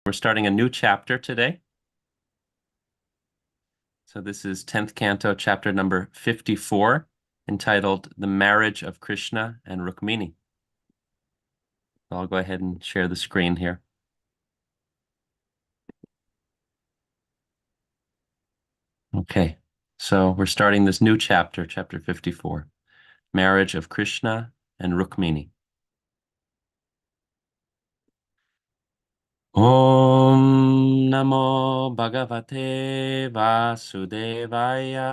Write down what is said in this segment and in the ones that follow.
We're starting a new chapter today. So this is 10th Canto, chapter number 54, entitled The Marriage of Krishna and Rukmini. I'll go ahead and share the screen here. Okay, so we're starting this new chapter, chapter 54, Marriage of Krishna and Rukmini. Om Namo Bhagavate Vasudevaya.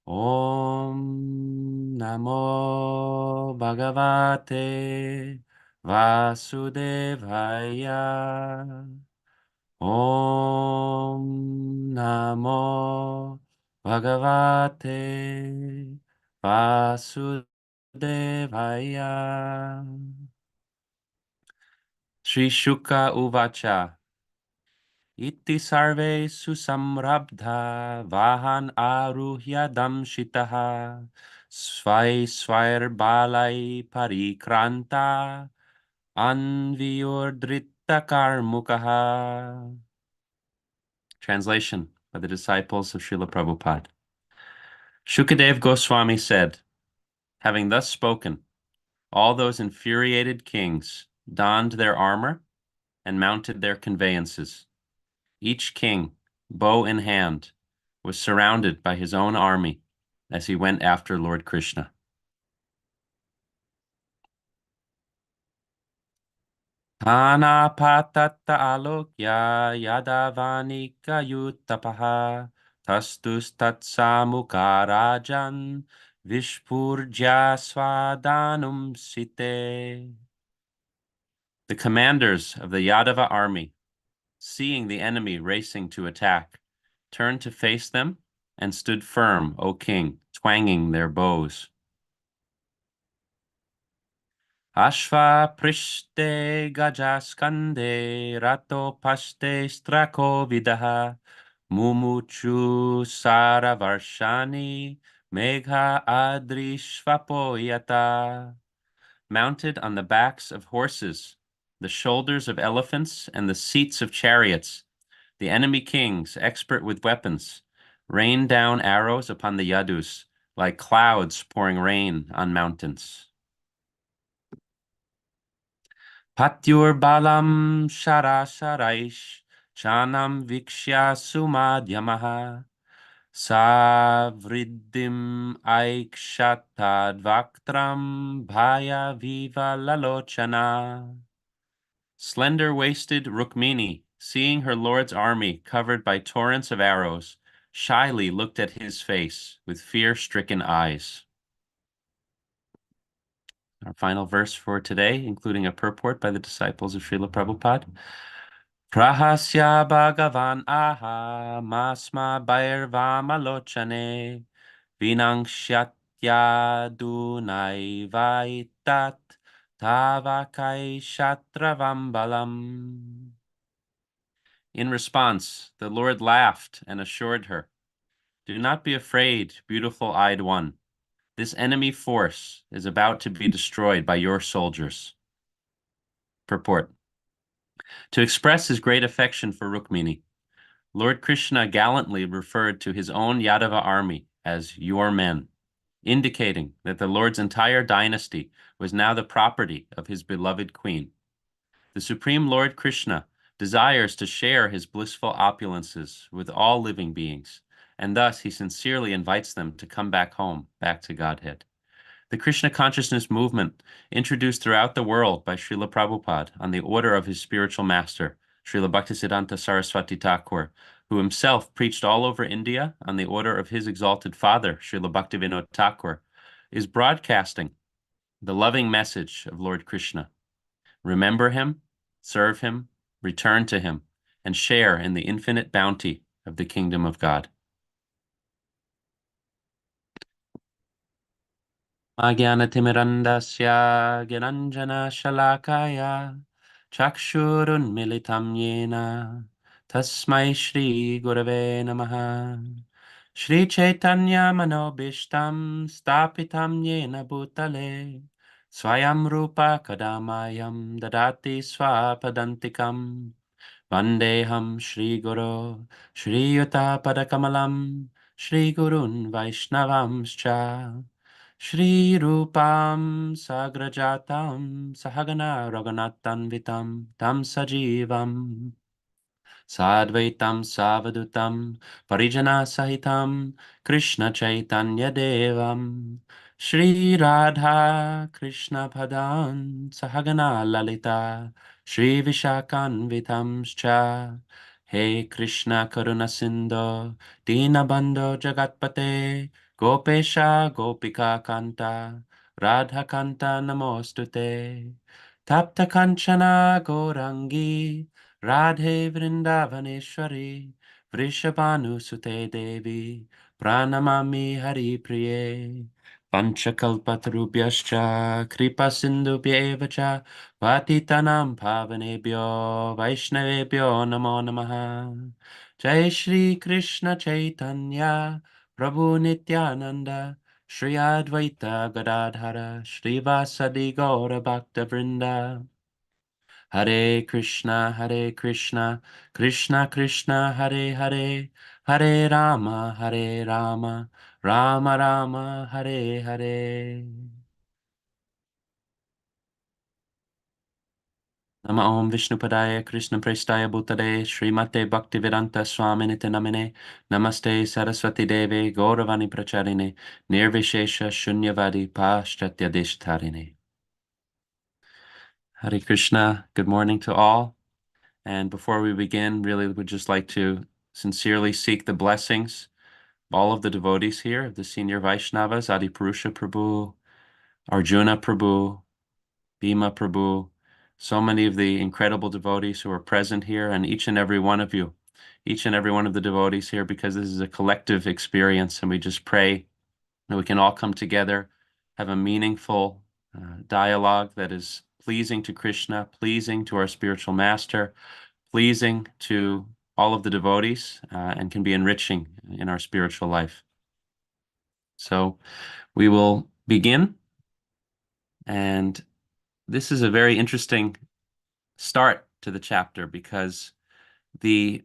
Om Namo Bhagavate Vasudevaya. Om Namo Bhagavate Vasudevaya. Sri Shuka Uvacha. Iti sarve susamrabdha vahan aruhya damshitaha svai svair balai parikranta anviurdritta karmukaha. Translation by the disciples of Srila Prabhupada. Shukadev Goswami said, having thus spoken, all those infuriated kings donned their armor and mounted their conveyances. Each king, bow in hand, was surrounded by his own army as he went after Lord Krishna. Anapatatta alokya yadavanika yuttapaha tastus tatsamukarajan vishpurja swadanum site. The commanders of the Yadava army, seeing the enemy racing to attack, turned to face them and stood firm, O king, twanging their bows. Ashva prishte gajaskande rato paste strako vidaha mumuchu saravarshani megha adrishvapoyata. Mounted on the backs of horses, the shoulders of elephants, and the seats of chariots, the enemy kings, expert with weapons, rained down arrows upon the Yadus like clouds pouring rain on mountains. Patyur balam sharaish chanam vikshya sumadhyamaha savriddhim aikshatad vaktram bhaya viva lalochana. Slender-waisted Rukmini, seeing her lord's army covered by torrents of arrows, shyly looked at his face with fear-stricken eyes. Our final verse for today, including a purport by the disciples of Srila Prabhupada. Prahasya Bhagavan aha masma bhairvamalochane vinangshyatya dunai tavakai shatravambalam. In response, the Lord laughed and assured her, "Do not be afraid, beautiful-eyed one. This enemy force is about to be destroyed by your soldiers." Purport. To express his great affection for Rukmini, Lord Krishna gallantly referred to his own Yadava army as your men, indicating that the Lord's entire dynasty was now the property of his beloved queen. The Supreme Lord Krishna desires to share his blissful opulences with all living beings, and thus he sincerely invites them to come back home, back to Godhead. The Krishna consciousness movement, introduced throughout the world by Srila Prabhupada on the order of his spiritual master, Srila Bhaktisiddhanta Saraswati Thakur, who himself preached all over India on the order of his exalted father, Srila Bhaktivinoda Thakur, is broadcasting the loving message of Lord Krishna. Remember him, serve him, return to him, and share in the infinite bounty of the kingdom of God. Agyanatimirandasya Gyananjana Shalakaya Chakshurunmilitam Yena Tasmai Shri Gurave Namaha Shri Chaitanya Manobishtam Stapitam Yena Bhutale Swayam Rupa Kadamayam Dadati Swapadantikam Vandeham Shri Guru Shri Yuta Padakamalam Shri Gurun Vaishnavamscha Shri Rupam Sagrajatam Sahagana Raghunatanvitam Tam Sajivam Sadvaitam Savadutam Parijana Sahitam Krishna Chaitanya Devam Shri Radha Krishna Padan Sahagana Lalita Shri Vishakanvitamscha He Krishna Karuna Sindhu Dina Bandhu Jagatpate Gopesha Gopika Kanta Radha Kanta Namostute Tapta Kanchana Gorangi Radhe Vrindavaneshwari Vrishabhanusute Devi Pranamami Hari Priye Panchakalpatarubhyascha Kripa Sindhubhyeva cha Patitanam Pavanebhyo Vaishnavebhyo Namo Namaha Jai Shri Krishna Chaitanya Prabhu Nityananda Shri Advaita Gadadhara Shri Vasadi Gaura Bhakta Vrinda Hare Krishna, Krishna Krishna, Hare Hare, Hare Rama, Rama Rama, Hare Hare. Nama Om Vishnupadaya Krishna Prestaya Bhutale Srimate Bhaktivedanta Swaminite Namine Namaste Saraswati Deve Gauravani Pracharine Nirvishesha Shunyavadi Paschatya Deshtarine. Hare Krishna, good morning to all. And before we begin, really would just like to sincerely seek the blessings of all of the devotees here, of the senior Vaishnavas, Adipurusha Prabhu, Arjuna Prabhu, Bhima Prabhu, so many of the incredible devotees who are present here, and each and every one of you, each and every one of the devotees here, because this is a collective experience, and we just pray that we can all come together, have a meaningful dialogue that is pleasing to Krishna, pleasing to our spiritual master, pleasing to all of the devotees, and can be enriching in our spiritual life. So we will begin, and this is a very interesting start to the chapter because the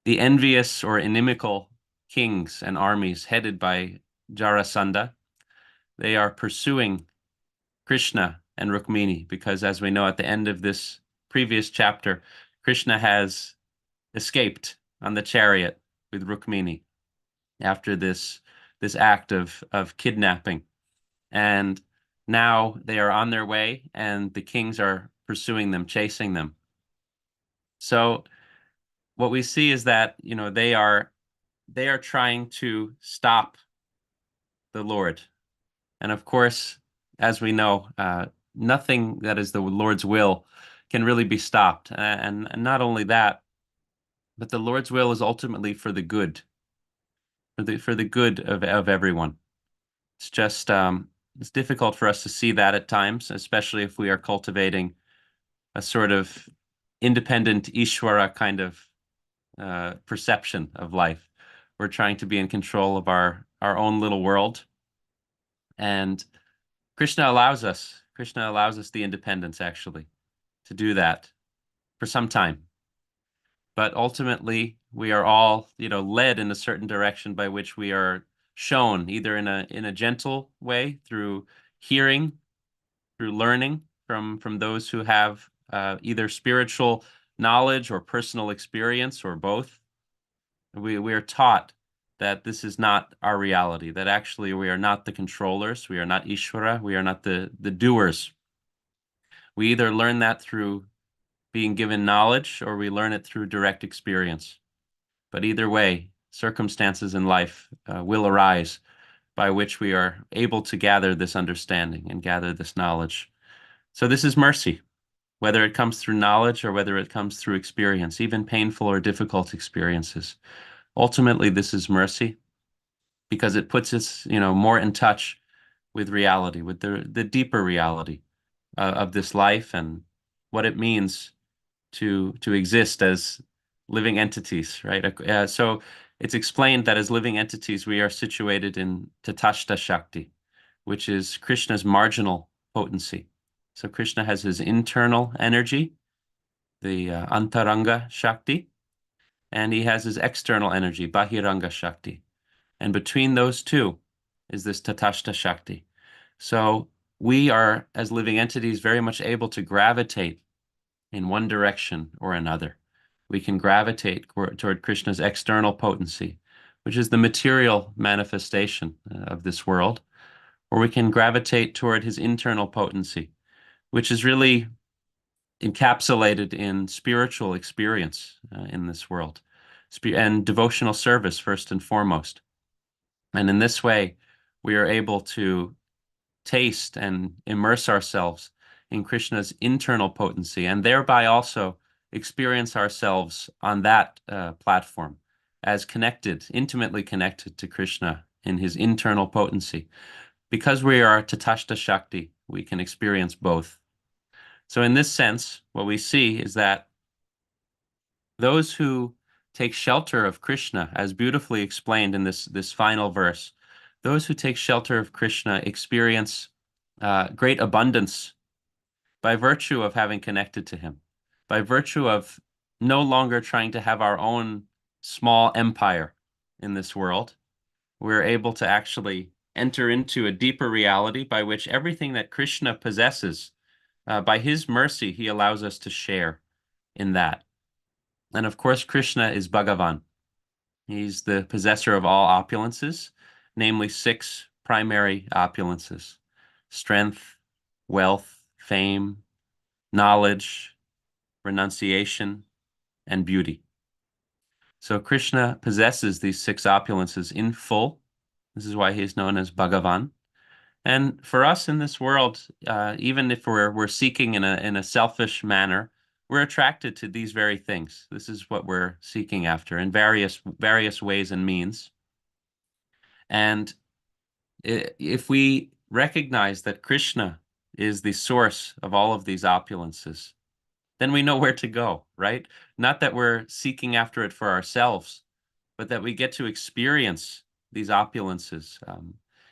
envious or inimical kings and armies headed by Jarasandha, they are pursuing Krishna and Rukmini because, as we know, at the end of this previous chapter, Krishna has escaped on the chariot with Rukmini after this act of kidnapping. And now they are on their way, and the kings are pursuing them, chasing them. So what we see is that, they are trying to stop the Lord. And of course, as we know, nothing that is the Lord's will can really be stopped. And not only that, but the Lord's will is ultimately for the good, for the good of everyone. It's just it's difficult for us to see that at times, especially if we are cultivating a sort of independent Ishvara kind of perception of life. We're trying to be in control of our own little world, and Krishna allows us. Krishna allows us the independence actually to do that for some time. But ultimately, we are all, led in a certain direction by which we are shown either in a gentle way through hearing, through learning from those who have either spiritual knowledge or personal experience or both. We are taught that this is not our reality, that actually we are not the controllers, we are not Ishvara, we are not the doers. We either learn that through being given knowledge or we learn it through direct experience. But either way, circumstances in life will arise by which we are able to gather this understanding and gather this knowledge. So this is mercy, whether it comes through knowledge or whether it comes through experience, even painful or difficult experiences. Ultimately, this is mercy because it puts us, more in touch with reality, with the deeper reality of this life and what it means to exist as living entities, right? So it's explained that as living entities, we are situated in Tatashta Shakti, which is Krishna's marginal potency. So Krishna has his internal energy, the Antaranga Shakti, and he has his external energy, Bahiranga Shakti. And between those two is this Tatashta Shakti. So we are, as living entities, very much able to gravitate in one direction or another. We can gravitate toward Krishna's external potency, which is the material manifestation of this world, or we can gravitate toward his internal potency, which is really encapsulated in spiritual experience in this world, and devotional service first and foremost. And in this way, we are able to taste and immerse ourselves in Krishna's internal potency, and thereby also experience ourselves on that platform as connected, intimately connected to Krishna in his internal potency. Because we are Tatashta Shakti, we can experience both. So in this sense, what we see is that those who take shelter of Krishna, as beautifully explained in this final verse, those who take shelter of Krishna experience great abundance by virtue of having connected to him, by virtue of no longer trying to have our own small empire in this world. We're able to actually enter into a deeper reality by which everything that Krishna possesses, by his mercy, he allows us to share in that. And of course, Krishna is Bhagavan. He's the possessor of all opulences, namely 6 primary opulences: strength, wealth, fame, knowledge, renunciation, and beauty. So Krishna possesses these 6 opulences in full. This is why he is known as Bhagavan. And for us in this world, even if we're seeking in a selfish manner, we're attracted to these very things. This is what we're seeking after in various ways and means. And if we recognize that Krishna is the source of all of these opulences, then we know where to go, right? Not that we're seeking after it for ourselves, but that we get to experience these opulences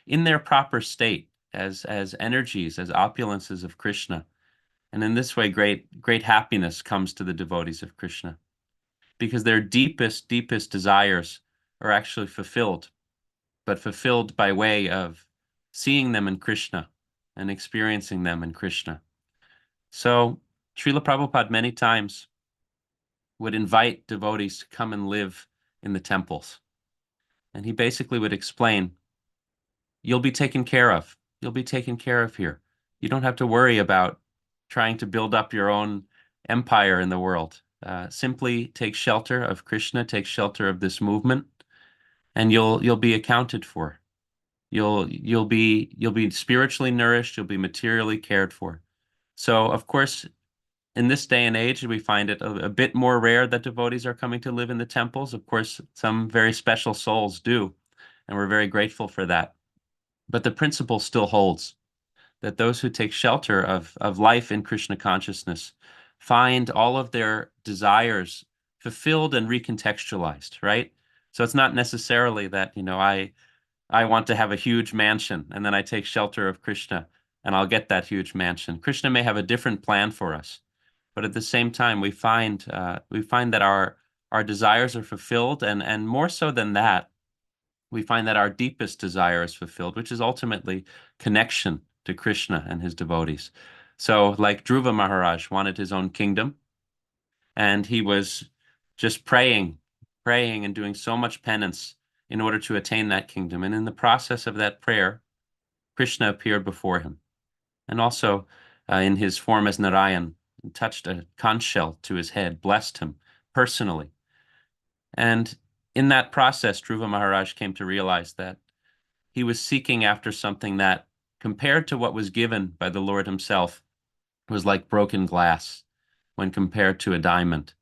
in their proper state as energies, as opulences of Krishna. And in this way, great happiness comes to the devotees of Krishna, because their deepest desires are actually fulfilled, but fulfilled by way of seeing them in Krishna and experiencing them in Krishna. So Srila Prabhupada many times would invite devotees to come and live in the temples. And he basically would explain, you'll be taken care of. You'll be taken care of here. You don't have to worry about trying to build up your own empire in the world. Simply take shelter of Krishna, take shelter of this movement, and you'll be accounted for. You'll be spiritually nourished, you'll be materially cared for. So, of course, in this day and age, we find it a bit more rare that devotees are coming to live in the temples. Of course, some very special souls do, and we're very grateful for that. But the principle still holds, that those who take shelter of life in Krishna consciousness find all of their desires fulfilled and recontextualized, right? So it's not necessarily that, I want to have a huge mansion, and then I take shelter of Krishna, and I'll get that huge mansion. Krishna may have a different plan for us, but at the same time, we find that our desires are fulfilled, and more so than that, we find that our deepest desire is fulfilled, which is ultimately connection to Krishna and his devotees. So, like Dhruva Maharaj wanted his own kingdom, and he was just praying and doing so much penance in order to attain that kingdom. And in the process of that prayer, Krishna appeared before him. And also in his form as Narayan, touched a conch shell to his head, blessed him personally. And in that process, Dhruva Maharaj came to realize that he was seeking after something that, compared to what was given by the Lord himself, was like broken glass when compared to a diamond.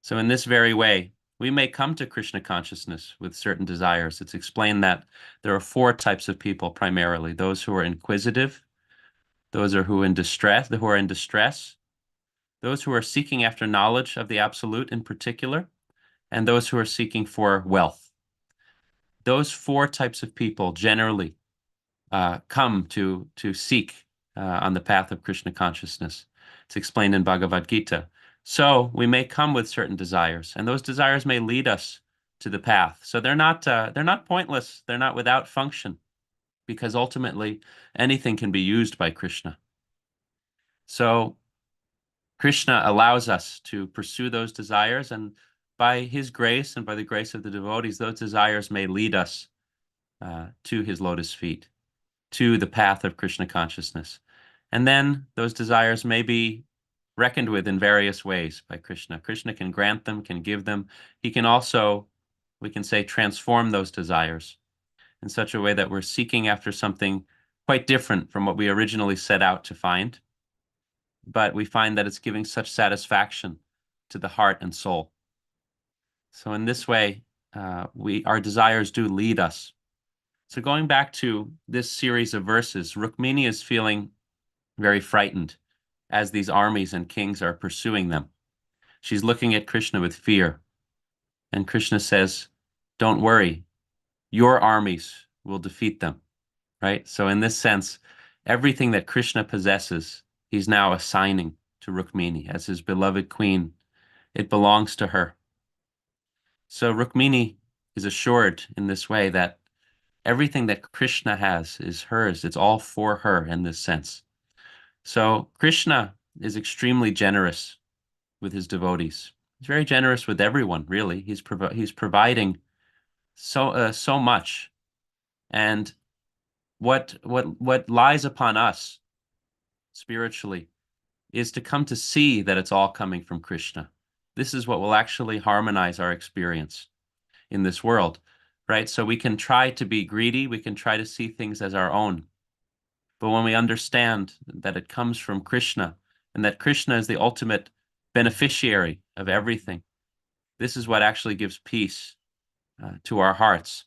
So in this very way, we may come to Krishna consciousness with certain desires. It's explained that there are 4 types of people primarily: those who are inquisitive, those who are in distress, those who are seeking after knowledge of the absolute in particular, and those who are seeking for wealth. Those 4 types of people generally come to seek on the path of Krishna consciousness. It's explained in Bhagavad Gita. So we may come with certain desires, and those desires may lead us to the path. So they're not pointless. They're not without function, because ultimately anything can be used by Krishna. So Krishna allows us to pursue those desires, and by his grace and by the grace of the devotees, those desires may lead us to his lotus feet, to the path of Krishna consciousness. And then those desires may be reckoned with in various ways by Krishna. Krishna can grant them, can give them. He can also, we can say, transform those desires in such a way that we're seeking after something quite different from what we originally set out to find. But we find that it's giving such satisfaction to the heart and soul. So in this way, our desires do lead us. So going back to this series of verses, Rukmini is feeling very frightened as these armies and kings are pursuing them. She's looking at Krishna with fear. And Krishna says, don't worry, your armies will defeat them, right? So in this sense, everything that Krishna possesses, he's now assigning to Rukmini as his beloved queen. It belongs to her. So Rukmini is assured in this way that everything that Krishna has is hers. It's all for her in this sense. So Krishna is extremely generous with his devotees. He's very generous with everyone, really. He's providing so much. And what lies upon us spiritually is to come to see that it's all coming from Krishna. This is what will actually harmonize our experience in this world, right? So we can try to be greedy, we can try to see things as our own. But when we understand that it comes from Krishna and that Krishna is the ultimate beneficiary of everything, this is what actually gives peace to our hearts.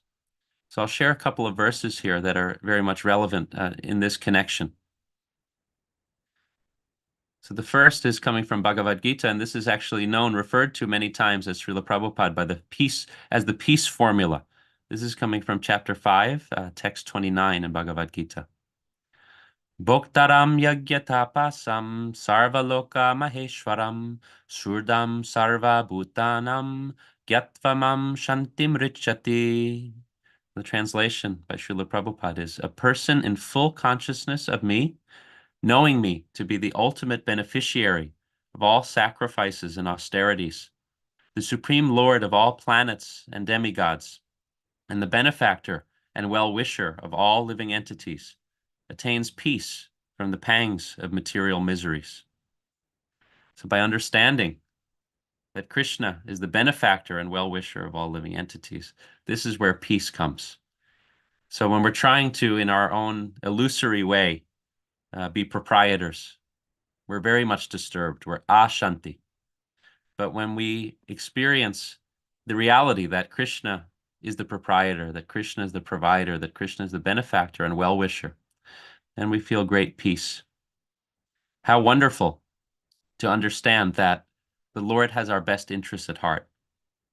So I'll share a couple of verses here that are very much relevant in this connection. So the first is coming from Bhagavad Gita, and this is actually referred to many times as Srila Prabhupada by the peace formula. This is coming from chapter 5, text 29 in Bhagavad Gita. Bhoktaram yagyatapasam sarvaloka maheshwaram surdam sarva bhutanam gyatvamam shantim richati. The translation by Srila Prabhupada is, a person in full consciousness of me, knowing me to be the ultimate beneficiary of all sacrifices and austerities, the supreme lord of all planets and demigods, and the benefactor and well-wisher of all living entities, attains peace from the pangs of material miseries. So by understanding that Krishna is the benefactor and well-wisher of all living entities, this is where peace comes. So when we're trying to, in our own illusory way, be proprietors, we're very much disturbed. We're ashanti. But when we experience the reality that Krishna is the proprietor, that Krishna is the provider, that Krishna is the benefactor and well-wisher, then we feel great peace. How wonderful to understand that the Lord has our best interest at heart,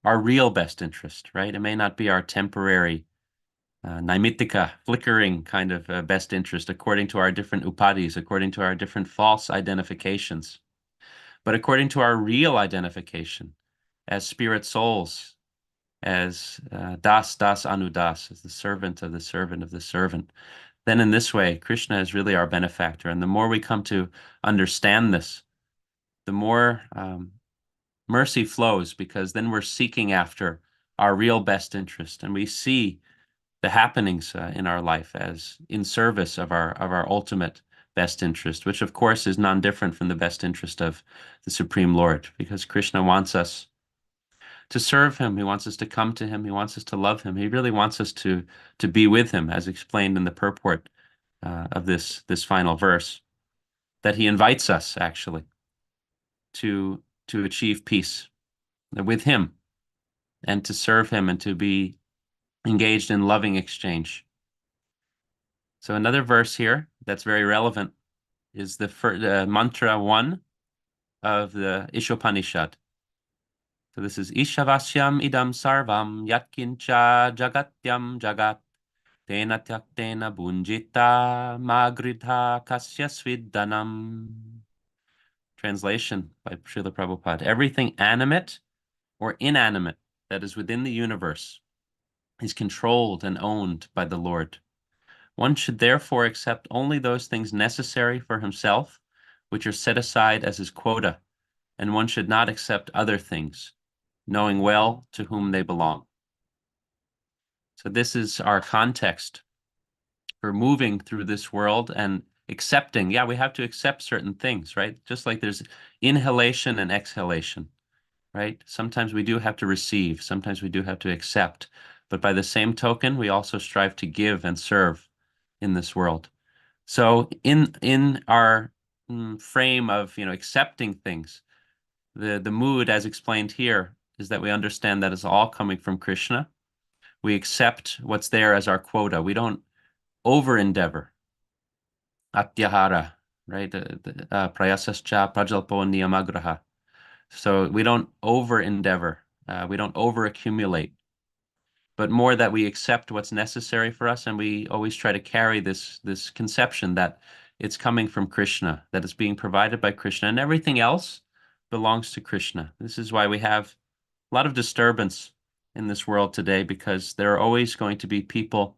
our real best interest, right? It may not be our temporary naimittika, flickering kind of best interest according to our different upadis, according to our different false identifications, but according to our real identification as spirit souls, as das anudas, as the servant of the servant of the servant. Then in this way, Krishna is really our benefactor. And the more we come to understand this, the more mercy flows, because then we're seeking after our real best interest, and we see the happenings in our life as in service of our ultimate best interest, which of course is non-different from the best interest of the Supreme Lord, because Krishna wants us to serve him. He wants us to come to him. He wants us to love him. He really wants us to be with him, as explained in the purport of this final verse, that he invites us actually to achieve peace with him and to serve him and to be engaged in loving exchange. So another verse here that's very relevant is the mantra 1 of the Ishopanishad. So this is Ishavasyam idam sarvam yatkincha jagatyam jagat Tena tyaktena bunjita magridha kasya sviddanam. Translation by Srila Prabhupada. Everything animate or inanimate that is within the universe is controlled and owned by the Lord. One should therefore accept only those things necessary for himself, which are set aside as his quota, and one should not accept other things, knowing well to whom they belong. So this is our context for moving through this world and accepting. Yeah, we have to accept certain things, right? Just like there's inhalation and exhalation, right? Sometimes we do have to receive, sometimes we do have to accept. But by the same token, we also strive to give and serve in this world. So in our frame of, accepting things, the mood as explained here is that we understand that it's all coming from Krishna. We accept what's there as our quota. We don't over endeavor. Atyahara, right? Prayasascha prajalpo niyamagraha. So we don't over endeavor. We don't over accumulate, but more that we accept what's necessary for us, and we always try to carry this conception that it's coming from Krishna, that it's being provided by Krishna, and everything else belongs to Krishna. This is why we have a lot of disturbance in this world today, because there are always going to be people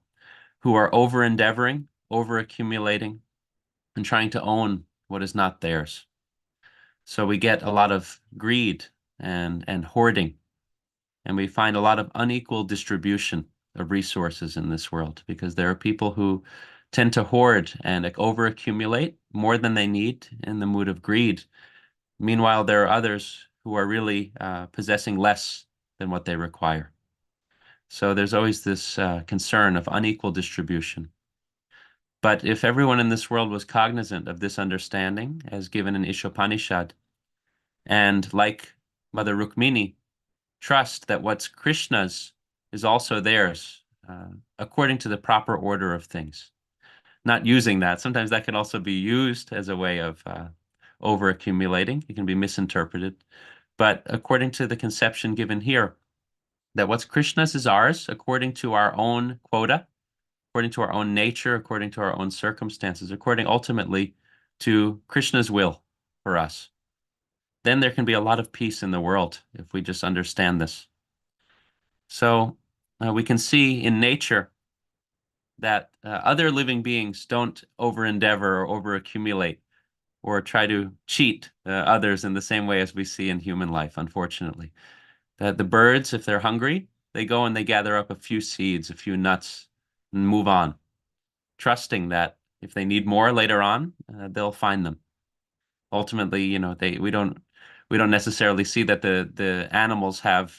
who are over endeavoring, over accumulating, and trying to own what is not theirs. So we get a lot of greed and hoarding, and we find a lot of unequal distribution of resources in this world, because there are people who tend to hoard and over accumulate more than they need in the mood of greed. Meanwhile, there are others who are really possessing less than what they require. So there's always this concern of unequal distribution. But if everyone in this world was cognizant of this understanding, as given in Ishopanishad, and like Mother Rukmini, trust that what's Krishna's is also theirs, according to the proper order of things. Not using that. Sometimes that can also be used as a way of over accumulating. It can be misinterpreted. But according to the conception given here, that what's Krishna's is ours according to our own quota, according to our own nature, according to our own circumstances, according ultimately to Krishna's will for us. Then there can be a lot of peace in the world if we just understand this. So we can see in nature that other living beings don't over endeavor or over accumulate or try to cheat others in the same way as we see in human life, unfortunately. That the birds, if they're hungry, they go and they gather up a few seeds, a few nuts, and move on, trusting that if they need more later on, they'll find them. Ultimately, we don't necessarily see that the animals have,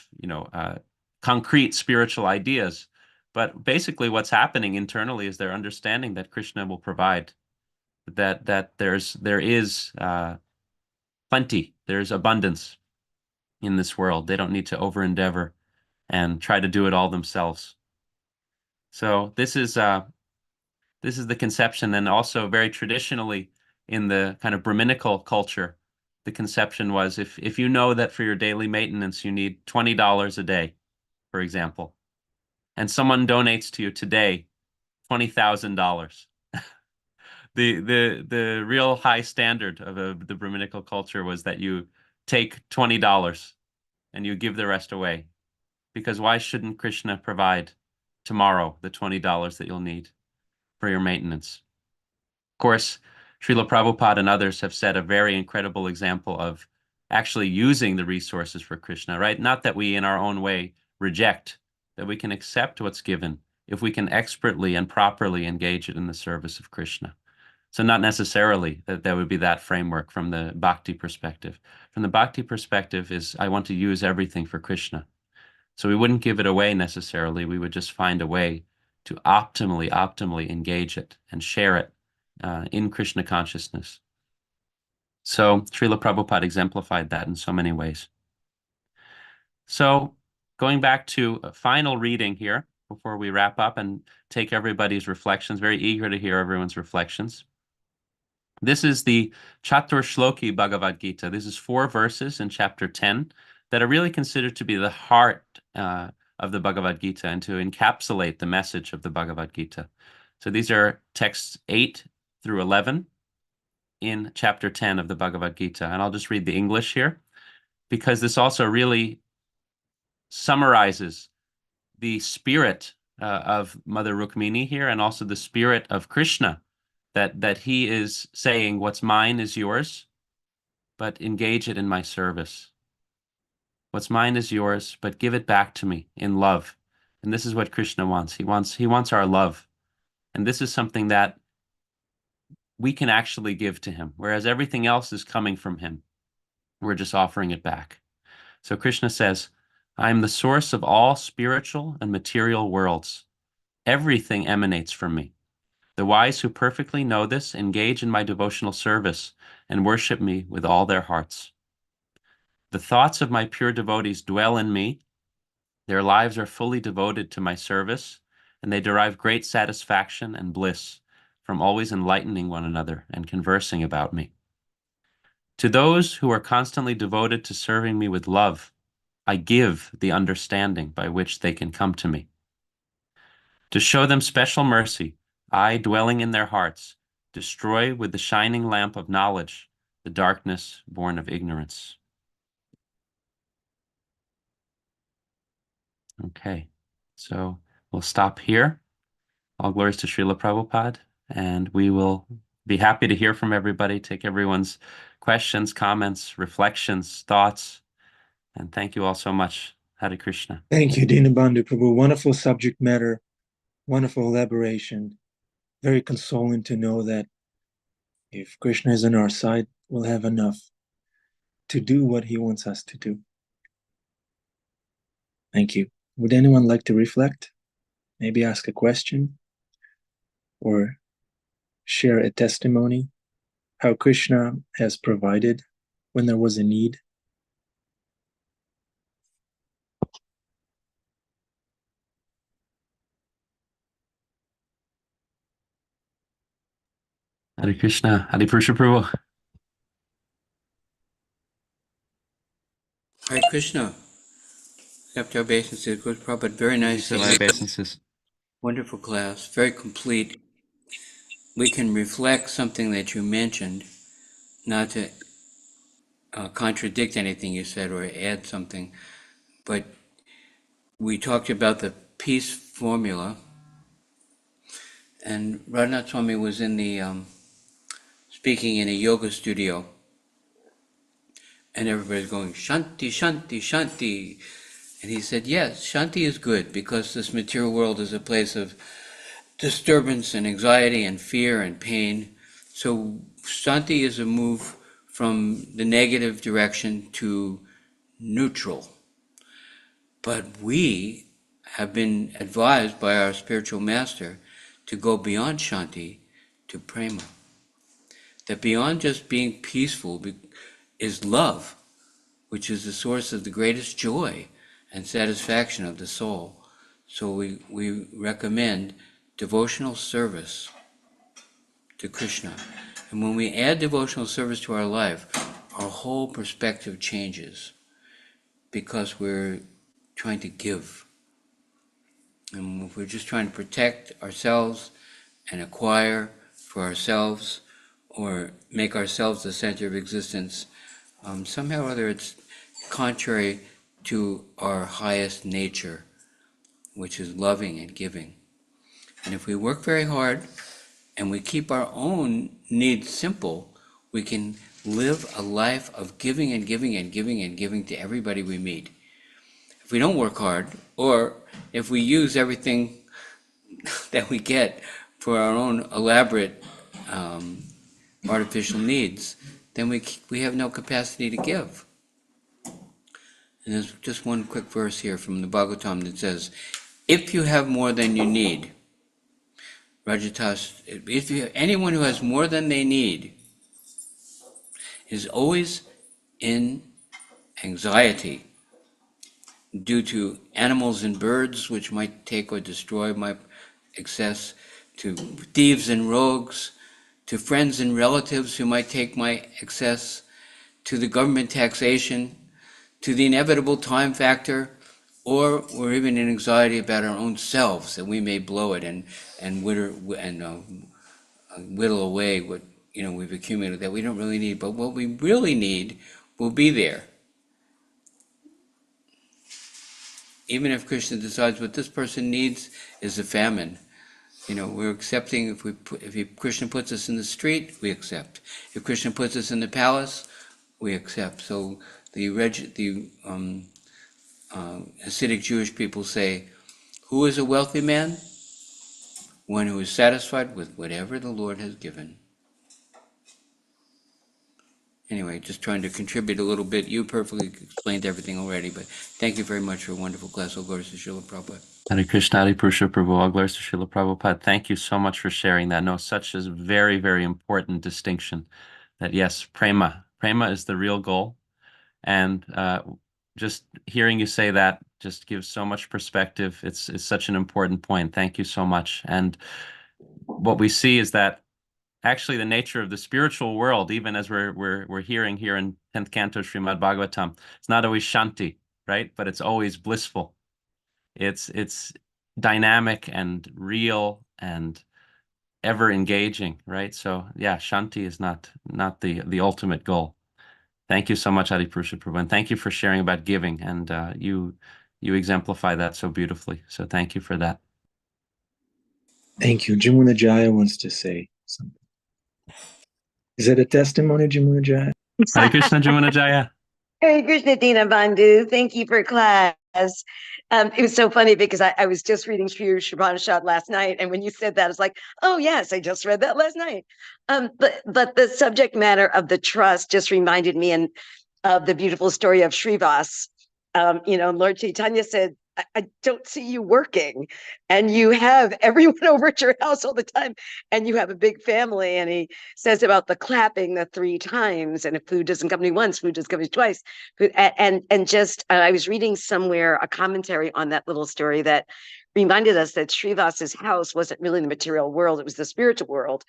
concrete spiritual ideas, but basically what's happening internally is they're understanding that Krishna will provide, that there is plenty, there's abundance in this world. They don't need to over endeavor and try to do it all themselves. So this is the conception, and also very traditionally in the kind of Brahminical culture, the conception was if you know that for your daily maintenance you need $20 a day, for example, and someone donates to you today $20,000. The real high standard of the Brahminical culture was that you take $20 and you give the rest away. Because why shouldn't Krishna provide tomorrow the $20 that you'll need for your maintenance? Of course, Srila Prabhupada and others have set a very incredible example of actually using the resources for Krishna, right? Not that we in our own way reject, that we can accept what's given if we can expertly and properly engage it in the service of Krishna. So not necessarily that would be that framework from the bhakti perspective. From the bhakti perspective is I want to use everything for Krishna. So we wouldn't give it away necessarily. We would just find a way to optimally engage it and share it in Krishna consciousness. So Srila Prabhupada exemplified that in so many ways. So going back to a final reading here before we wrap up and take everybody's reflections, very eager to hear everyone's reflections. This is the Chatur Shloki Bhagavad Gita. This is 4 verses in chapter 10 that are really considered to be the heart of of the Bhagavad Gita and to encapsulate the message of the Bhagavad Gita. So these are texts 8 through 11 in chapter 10 of the Bhagavad Gita. And I'll just read the English here, because this also really summarizes the spirit of Mother Rukmini here, and also the spirit of Krishna, that he is saying, what's mine is yours, but engage it in my service. What's mine is yours, but give it back to me in love. And this is what Krishna wants. He wants our love. And this is something that we can actually give to him, whereas everything else is coming from him. We're just offering it back. So Krishna says, I am the source of all spiritual and material worlds. Everything emanates from me. The wise who perfectly know this engage in my devotional service and worship me with all their hearts. The thoughts of my pure devotees dwell in me. Their lives are fully devoted to my service, and they derive great satisfaction and bliss from always enlightening one another and conversing about me. To those who are constantly devoted to serving me with love, I give the understanding by which they can come to me. To show them special mercy, I, dwelling in their hearts, destroy with the shining lamp of knowledge the darkness born of ignorance. Okay, so we'll stop here. All glories to Srila Prabhupada, and we will be happy to hear from everybody, take everyone's questions, comments, reflections, thoughts, and thank you all so much. Hare Krishna. Thank you, Dina Bandhu Prabhu. Wonderful subject matter, wonderful elaboration. Very consoling to know that if Krishna is on our side, we'll have enough to do what he wants us to do. Thank you. Would anyone like to reflect? Maybe ask a question or share a testimony, how Krishna has provided when there was a need? Hare Krishna. Hare Krishna Prabhu. Hare Krishna. Accept our obeisances, good Prabhupada. Very nice. Wonderful class. Very complete. We can reflect something that you mentioned, not to contradict anything you said or add something, but we talked about the peace formula, and Radhanath Swami was in the speaking in a yoga studio, and everybody's going, Shanti, Shanti, Shanti. And he said, yes, Shanti is good, because this material world is a place of disturbance and anxiety and fear and pain. So Shanti is a move from the negative direction to neutral. But we have been advised by our spiritual master to go beyond Shanti to prema. That beyond just being peaceful is love, which is the source of the greatest joy and satisfaction of the soul. So we recommend devotional service to Krishna. And when we add devotional service to our life, our whole perspective changes, because we're trying to give. And if we're just trying to protect ourselves and acquire for ourselves, or make ourselves the center of existence, somehow or other it's contrary to our highest nature, which is loving and giving. And if we work very hard and we keep our own needs simple, we can live a life of giving and giving and giving and giving to everybody we meet. If we don't work hard, or if we use everything that we get for our own elaborate artificial needs, then we have no capacity to give. And there's just one quick verse here from the Bhagavatam that says, if you have more than you need, Rajatas, anyone who has more than they need is always in anxiety due to animals and birds which might take or destroy my excess, to thieves and rogues, to friends and relatives who might take my excess, to the government taxation, to the inevitable time factor or we're even in anxiety about our own selves, that we may blow it and whittle away what we've accumulated that we don't really need. But what we really need will be there. Even if Krishna decides what this person needs is a famine, we're accepting. If Krishna puts us in the street, we accept. If Krishna puts us in the palace, we accept. So the Hasidic Jewish people say, "Who is a wealthy man? One who is satisfied with whatever the Lord has given." Anyway, just trying to contribute a little bit. You perfectly explained everything already, but thank you very much for a wonderful class. All glories to Srila Prabhupada. Hare Krishna, Hare Purusha Prabhu, all glories to Srila Prabhupada. Thank you so much for sharing that. No, such a very, very important distinction that yes, prema is the real goal. And just hearing you say that just gives so much perspective. It's such an important point. Thank you so much. And what we see is that actually the nature of the spiritual world, even as we're hearing here in 10th Canto Srimad Bhagavatam, it's not always shanti, right? But it's always blissful. It's dynamic and real and ever engaging, right? So yeah, shanti is not the ultimate goal. Thank you so much, Adi Purusha Prabhu, and thank you for sharing about giving, and you exemplify that so beautifully. So thank you for that. Thank you. Jamuna Jaya wants to say something. Is that a testimony, Jamuna Jaya? Hare Krishna, Jamuna Jaya. Hare Krishna, Dina, Bandhu. Thank you for class. It was so funny because I was just reading Sri Shravanashad last night, and when you said that, I was like, "Oh yes, I just read that last night." But the subject matter of the trust just reminded me of the beautiful story of Srivas. Lord Chaitanya said, I don't see you working, and you have everyone over at your house all the time, and you have a big family. And he says about the clapping the 3 times, and if food doesn't come to you once, food doesn't come to you twice. I was reading somewhere a commentary on that little story that reminded us that Srivas's house wasn't really the material world; it was the spiritual world,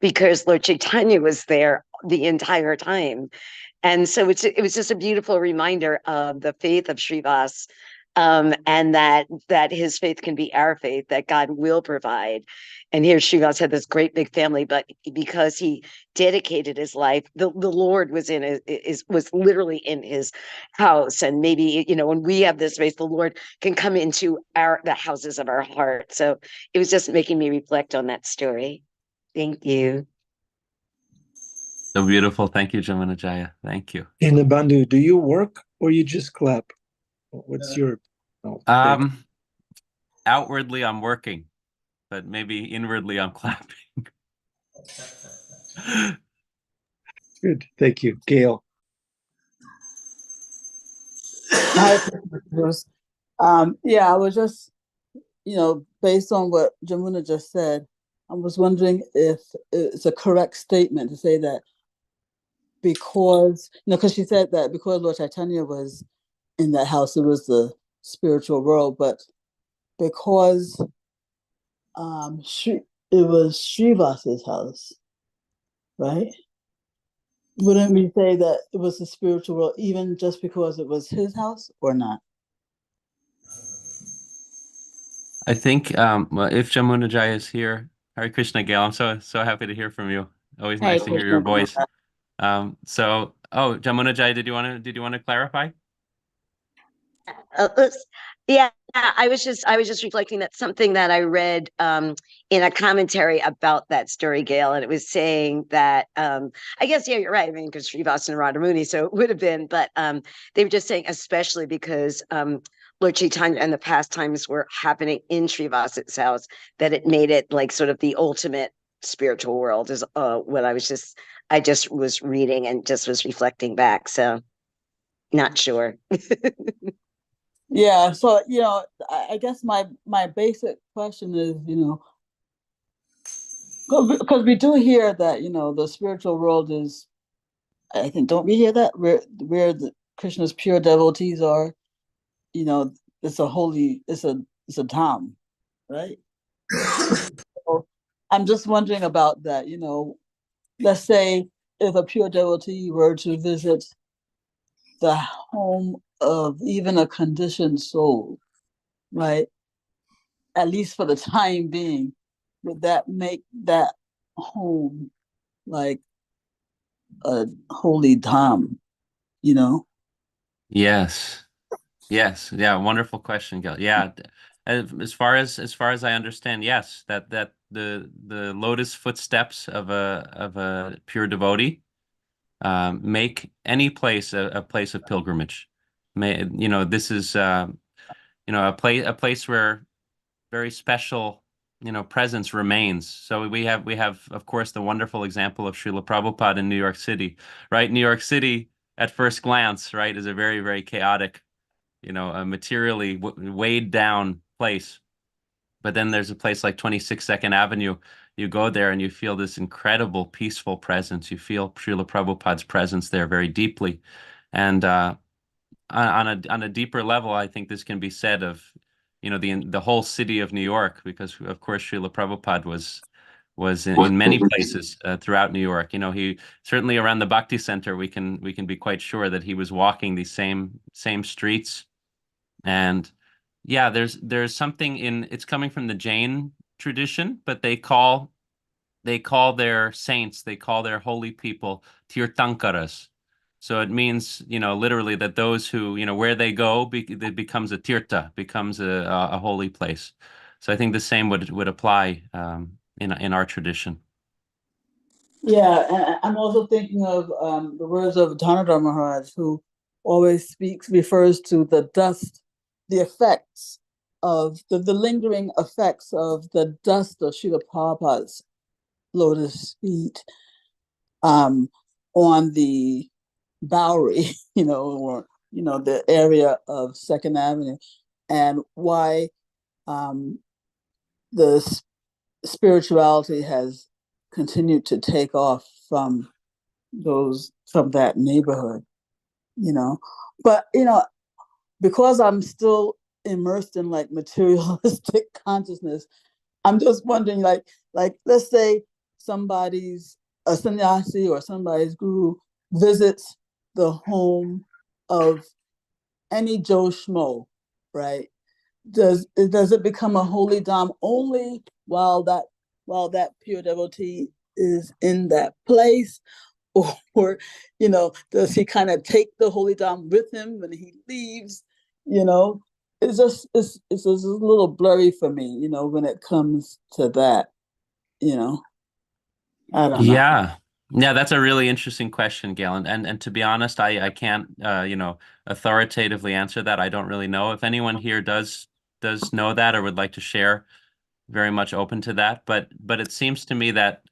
because Lord Chaitanya was there the entire time. And so it was just a beautiful reminder of the faith of Srivas, and that his faith can be our faith, that God will provide. And here Srivas had this great big family, but because he dedicated his life, the Lord was was literally in his house. And maybe, when we have this faith, the Lord can come into the houses of our heart. So it was just making me reflect on that story. Thank you. So beautiful. Thank you, Jamuna Jaya. Thank you. In the Bandhu, do you work or you just clap? What's your... Outwardly, I'm working, but maybe inwardly, I'm clapping. Good. Thank you. Gail. Hi, I was just, based on what Jamuna just said, I was wondering if it's a correct statement to say that because, because she said that because Lord Chaitanya was in that house, it was the spiritual world, but because it was Srivas's house, right? Wouldn't we say that it was the spiritual world even just because it was his house or not? I think if Jamuna Jaya is here, Hare Krishna, Gail, I'm so happy to hear from you. Always nice to hear your voice. Jamuna Jaya, did you want to clarify? Yeah, I was just reflecting that something that I read in a commentary about that story, Gail, and it was saying that I guess you're right. I mean, because Srivas and Radhamuni, so it would have been, but they were just saying, especially because Lord Chaitanya and the pastimes were happening in Srivas's house, that it made it like sort of the ultimate spiritual world. Is what I just was reading and just was reflecting back. So, not sure. Yeah, so I guess my basic question is, because we do hear that the spiritual world is, I think, don't we hear that where the Krishna's pure devotees are, it's a dham, right? So I'm just wondering about that. Let's say if a pure devotee were to visit the home of even a conditioned soul, right? At least for the time being, would that make that home like a holy dham, you know? Yes. Yes. Yeah. Wonderful question, Gil. Yeah. As far as I understand, yes, that the lotus footsteps of a pure devotee make any place a place of pilgrimage. This is a place where very special presence remains. So we have of course the wonderful example of Srila Prabhupada in New York City, right? New York City at first glance, right, is a very, very chaotic, a materially weighed down place. But then there's a place like 26 Second Avenue. You go there and you feel this incredible peaceful presence. You feel Srila Prabhupada's presence there very deeply. And on a deeper level, I think this can be said of, the whole city of New York, because of course Srila Prabhupada was in many places throughout New York. He certainly around the Bhakti Center, we can be quite sure that he was walking these same streets. And yeah, there's something it's coming from the Jain tradition, but they call their saints, they call their holy people Tirthankaras. So it means, literally that those who, where they go, it becomes a tirtha, becomes a holy place. So I think the same would apply in our tradition. Yeah, and I'm also thinking of the words of Dhanadhar Maharaj, who always refers to the dust, the effects of the lingering effects of the dust of Srila Prabhupada's lotus feet on the Bowery, or the area of Second Avenue, and why the spirituality has continued to take off from that neighborhood, but because I'm still immersed in like materialistic consciousness, I'm just wondering, like let's say a sannyasi or somebody's guru visits the home of any Joe Schmo, right? Does it become a holy dham only while that pure devotee is in that place, or does he kind of take the holy dham with him when he leaves? It's just a little blurry for me, when it comes to that. I don't know. Yeah. Yeah, that's a really interesting question, Gail. And to be honest, I can't authoritatively answer that. I don't really know. If anyone here does know that or would like to share, very much open to that. But it seems to me that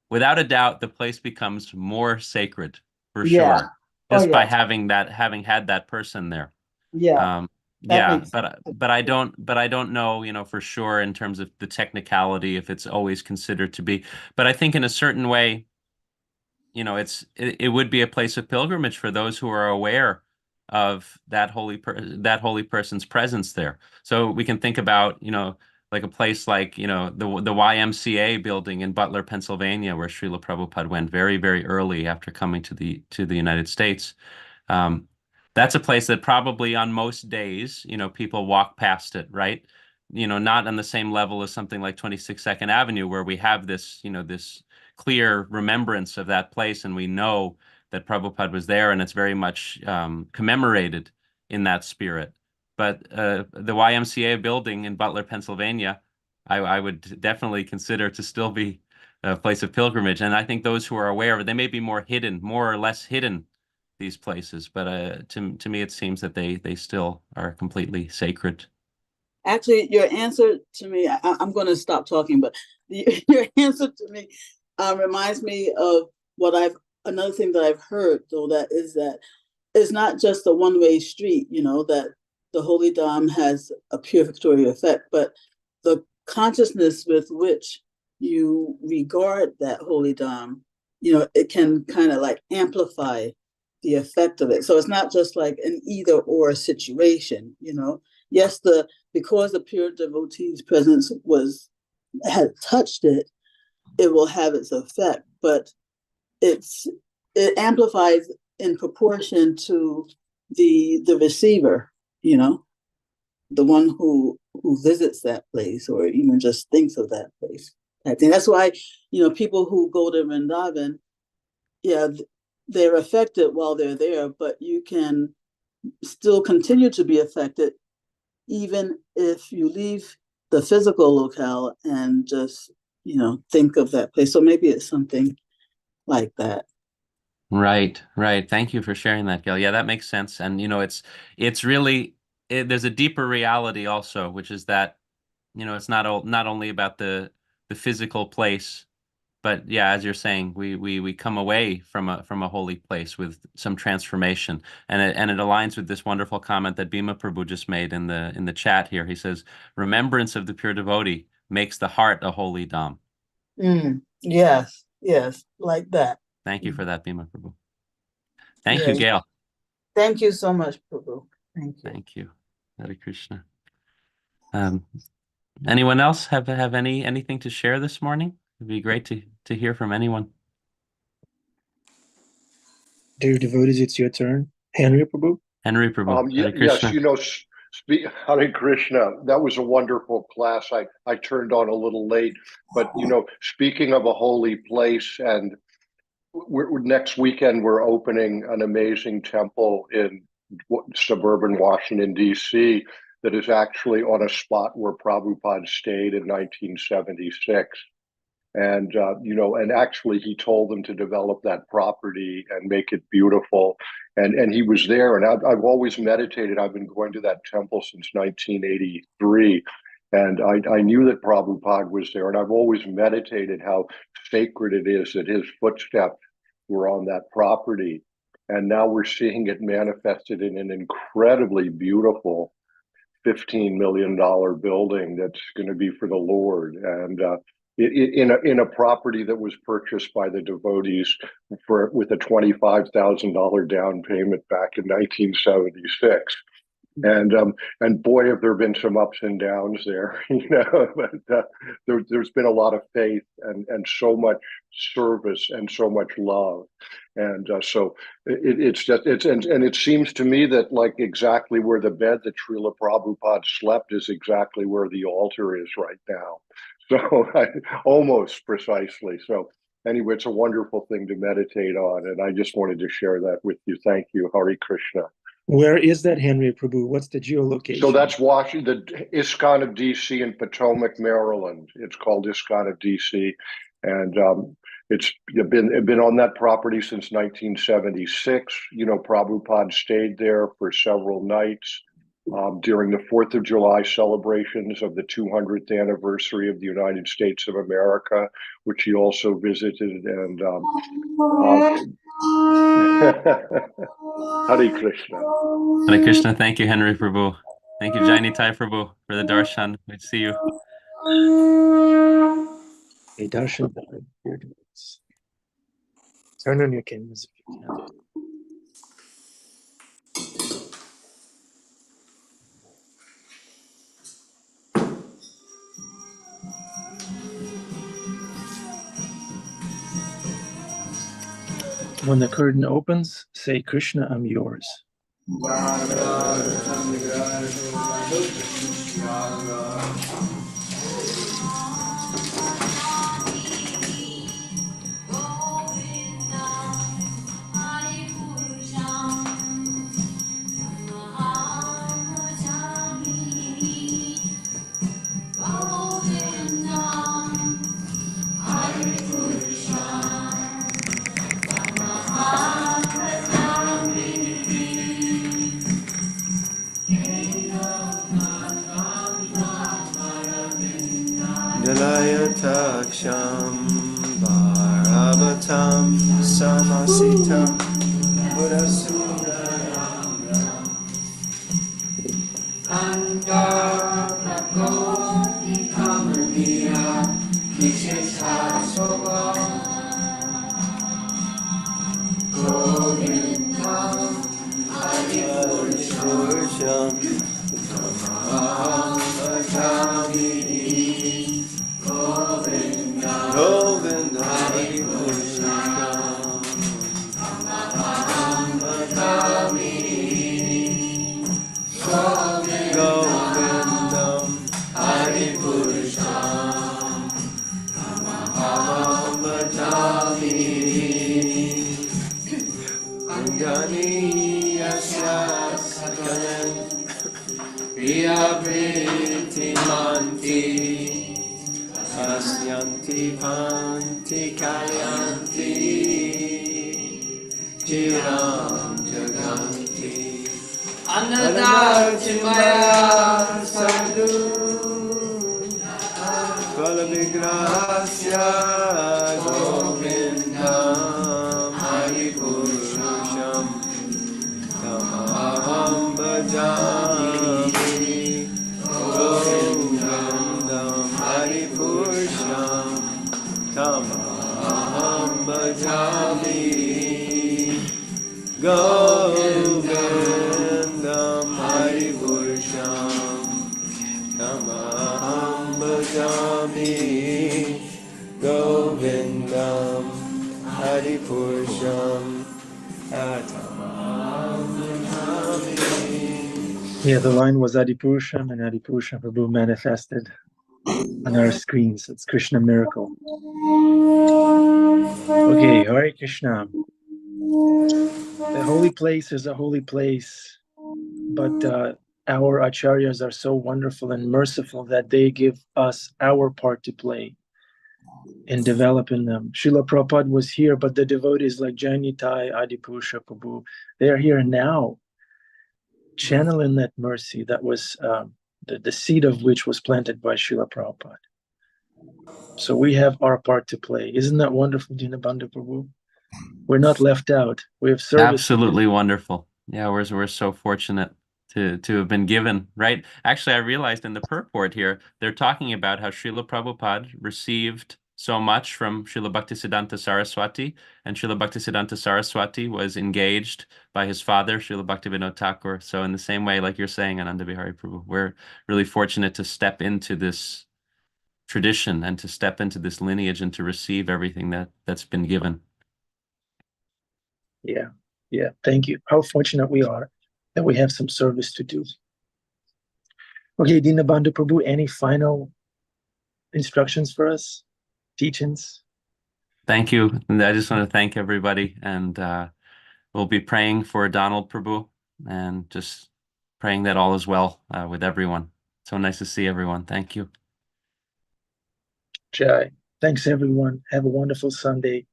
without a doubt, the place becomes more sacred for Yeah. sure, Oh just by yeah. having had that person there. Yeah. Um, That yeah, makes but I don't know, for sure in terms of the technicality if it's always considered to be. But I think in a certain way, it would be a place of pilgrimage for those who are aware of that holy person's presence there. So we can think about, like a place like, the YMCA building in Butler, Pennsylvania, where Srila Prabhupada went very, very early after coming to the United States. Um, that's a place that probably on most days, people walk past it, right? Not on the same level as something like 26 Second Avenue, where we have this clear remembrance of that place, and we know that Prabhupada was there, and it's very much commemorated in that spirit. But the YMCA building in Butler, Pennsylvania, I would definitely consider to still be a place of pilgrimage. And I think those who are aware of it, they may be more or less hidden, these places, but to me, it seems that they still are completely sacred. Actually, your answer to me, I'm going to stop talking, but your answer to me reminds me of another thing that I've heard, though, that it's not just a one-way street, that the Holy Dham has a purificatory effect, but the consciousness with which you regard that Holy Dham, it can kind of like amplify the effect of it. So it's not just like an either or situation, Yes, because the pure devotee's presence had touched it, it will have its effect, but it amplifies in proportion to the receiver, you know, the one who visits that place or even just thinks of that place. I think that's why, you know, people who go to Vrindavan, yeah, they're affected while they're there, but you can still continue to be affected even if you leave the physical locale and just, you know, think of that place. So maybe it's something like that. Right, right. Thank you for sharing that, Gail. Yeah, that makes sense. And you know, it's really there's a deeper reality also, which is that you know it's not only about the physical place, but yeah, as you're saying, we come away from a holy place with some transformation, and it aligns with this wonderful comment that Bhima Prabhu just made in the chat here. He says, "Remembrance of the pure devotee makes the heart a holy dham." Yes, yes, like that. Thank you for that, Bhima Prabhu. Thank you, Yes. Gail. Thank you so much, Prabhu. Thank you. Thank you. Hare Krishna. Anyone else have anything to share this morning? It'd be great to hear from anyone. Dear devotees, it's your turn. Henry Prabhu. Henry Prabhu. Hare Yes, Krishna. you know, Hare Krishna, that was a wonderful class. I turned on a little late, but you know, speaking of a holy place, and next weekend we're opening an amazing temple in suburban Washington, D.C. that is actually on a spot where Prabhupada stayed in 1976. And you know, and actually he told them to develop that property and make it beautiful, and he was there. And I've always meditated. I've been going to that temple since 1983, and I knew that Prabhupada was there, and I've always meditated how sacred it is that his footsteps were on that property. And now we're seeing it manifested in an incredibly beautiful $15 million building that's going to be for the Lord. And in a property that was purchased by the devotees with a $25,000 down payment back in 1976. And boy, have there been some ups and downs there, you know. But there's been a lot of faith and so much service and so much love, and so and it seems to me that like exactly where the bed that Srila Prabhupada slept is exactly where the altar is right now. So almost precisely. So anyway, it's a wonderful thing to meditate on, and I just wanted to share that with you. Thank you, Hare Krishna. Where is that, Henry Prabhu? What's the geolocation? So that's Washington, the ISKCON of DC in Potomac, Maryland. It's called ISKCON of DC, and it's been on that property since 1976. You know, Prabhupada stayed there for several nights during the 4th of July celebrations of the 200th anniversary of the United States of America, which he also visited. And Hare Krishna. Hare Krishna. Thank you, Henry Prabhu. Thank you, Jaini Tai Prabhu, for the darshan. Good to see you. A darshan. Turn on your cameras if you can. When the curtain opens, say, Krishna, I'm yours. Nilayataksam Bharavatam Samasitam Buddhasudaram Andharpakoti Kamaniya Visheshasoga Govindam Adipursham Tamaham Bhajami Govinda Hari Krishna Tamaham Bhajami Priya Priti Manti Asyanti Panti Kalyanti Chiram Jaganti Anadachimaya Sadhu Balavigrasya Govindam Hari Purusham Tamaham Bhajami Govindam Hari Purusham Tamaham Bhajami Govindam Hari Purusham Tamaham Bhajami Govindam Hari Purusham Tamaham Bhajami. Yeah, the line was Adipurusham, and Adipurusham Prabhu manifested on our screens. It's Krishna miracle. Okay, Hare Krishna. The holy place is a holy place, but our acharyas are so wonderful and merciful that they give us our part to play in developing them. Srila Prabhupada was here, but the devotees like Jainitai, Adipurusha Prabhu, they are here now, channeling that mercy that was the seed of which was planted by Srila Prabhupada. So we have our part to play. Isn't that wonderful, Dina Bandhu Prabhu? We're not left out. We have service. Absolutely wonderful. Yeah, we're so fortunate to have been given, right? Actually, I realized in the purport here, they're talking about how Srila Prabhupada received so much from Srila Bhaktisiddhanta Saraswati, and Srila Bhaktisiddhanta Saraswati was engaged by his father, Srila Bhaktivinoda Thakur. So in the same way, like you're saying, Ananda Bihari Prabhu, we're really fortunate to step into this tradition and to step into this lineage and to receive everything that's been given. Yeah. Thank you. How fortunate we are that we have some service to do. Okay, Dina Bandhu Prabhu, any final instructions for us? Teachings? Thank you. And I just want to thank everybody, and we'll be praying for Donald Prabhu and just praying that all is well with everyone. So nice to see everyone. Thank you. Jai. Thanks, everyone. Have a wonderful Sunday.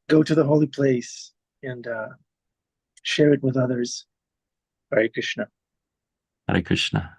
Go to the holy place and share it with others. Hare Krishna. Hare Krishna.